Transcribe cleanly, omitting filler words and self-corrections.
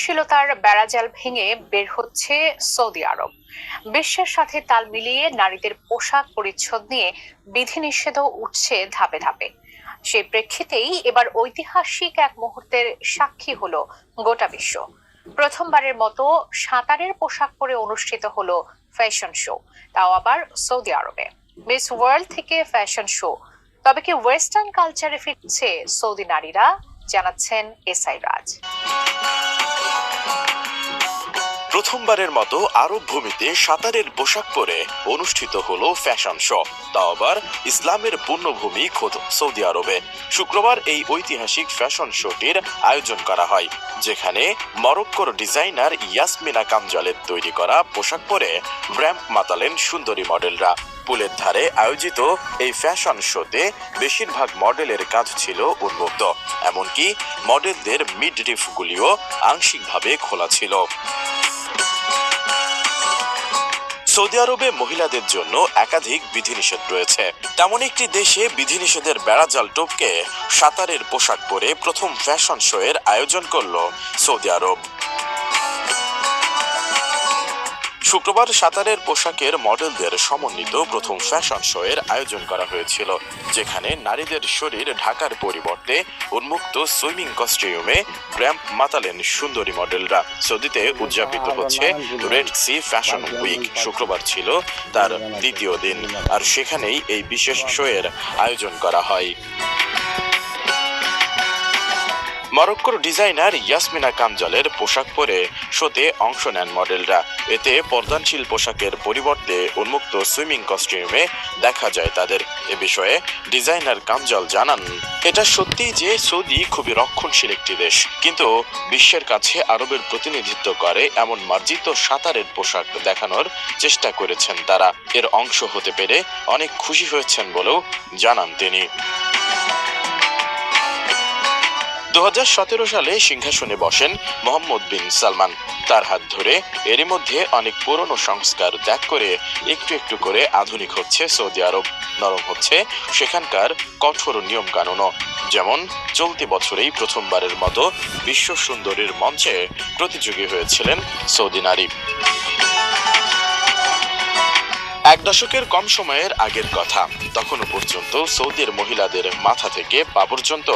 সহনশীলতার বেড়াজাল ভেঙে বের হচ্ছে সৌদি আরব। বিশ্বের সাথে তাল মিলিয়ে নারীদের পোশাক পরিচ্ছদ নিয়ে বিধিনিষেধও উঠছে ধাপে ধাপে। সেই প্রেক্ষিতেই এবার ঐতিহাসিক এক মুহূর্তের সাক্ষী হলো গোটা বিশ্ব। প্রথমবারের মতো সাঁতারের পোশাক পরে অনুষ্ঠিত হলো ফ্যাশন শো, তাও আবার সৌদি আরবে। মিস ওয়ার্ল্ড থেকে ফ্যাশন শো, তবে কি ওয়েস্টার্ন কালচারে ফিরছে সৌদি নারীরা? জানাচ্ছেন এসআই রাজ। প্রথমবারের মতো আরব ভূমিতে সাঁতারের পোশাক পরে অনুষ্ঠিত হলো ফ্যাশন শো, তাও আবার ইসলামের পুণ্যভূমি খোদ সৌদি আরবে। শুক্রবার এই ঐতিহাসিক ফ্যাশন শোটির আয়োজন করা হয়, যেখানে মরক্কোর ডিজাইনার ইয়াসমিনা কামজালের তৈরি করা পোশাক পরে র্যাম্প মাতালেন সুন্দরী মডেলরা। পুলের ধারে আয়োজিত এই ফ্যাশন শোতে বেশিরভাগ মডেলের কাজ ছিল উন্মুক্ত, এমনকি মডেলদের মিডরিফগুলিও আংশিকভাবে খোলা ছিল। সৌদি আরবে মহিলাদের জন্য একাধিক বিধিনিষেধ রয়েছে। তেমন একটি দেশে বিধিনিষেধের বেড়াজাল টপকে সাঁতারের পোশাক পরে প্রথম ফ্যাশন শো এর আয়োজন করল সৌদি আরব। শুক্রবার সাঁতারের পোশাকের মডেলদের সমন্বিত প্রথম ফ্যাশন শো এর আয়োজন করা হয়েছিল, যেখানে নারীদের শরীর ঢাকার পরিবর্তে উন্মুক্ত সুইমিং কস্টিউমে র্যাম্প মাতালেন সুন্দরী মডেলরা। সৌদিতে উদযাপিত হচ্ছে রেড সি ফ্যাশন উইক। শুক্রবার ছিল তার দ্বিতীয় দিন, আর সেখানেই এই বিশেষ শো এর আয়োজন করা হয়। মরক্কোর ডিজাইনার ইয়াসমিনা কামজালের পোশাক পরে শোতে অংশ নেন মডেলরা। এতে পর্দানশীল পোশাকের পরিবর্তে উন্মুক্ত সুইমিং কস্টিউমে দেখা যায় তাদের। এ বিষয়ে ডিজাইনার কামজাল জানান, এটা সত্যি যে সৌদি খুবই রক্ষণশীল একটি দেশ, কিন্তু বিশ্বের কাছে আরবের প্রতিনিধিত্ব করে এমন মার্জিত সাঁতারের পোশাক দেখানোর চেষ্টা করেছেন তারা। এর অংশ হতে পেরে অনেক খুশি হয়েছেন বলেও জানান তিনি। 2017 সালে সিংহাসনে বসেন মোহাম্মদ বিন সালমান। তার হাত ধরে এরই মধ্যে অনেক পুরনো সংস্কার ত্যাগ করে একটু একটু করে আধুনিক হচ্ছে সৌদি আরব। নরম হচ্ছে সেখানকার কঠোর নিয়ম কানুনও। যেমন চলতি বছরেই প্রথমবারের মতো বিশ্ব সুন্দরীর মঞ্চে প্রতিযোগী হয়েছিলেন সৌদি নারী। এক দশকের কম সময়ের আগের কথা, তখনও পর্যন্ত সৌদির মহিলাদের মাথা থেকে পা পর্যন্ত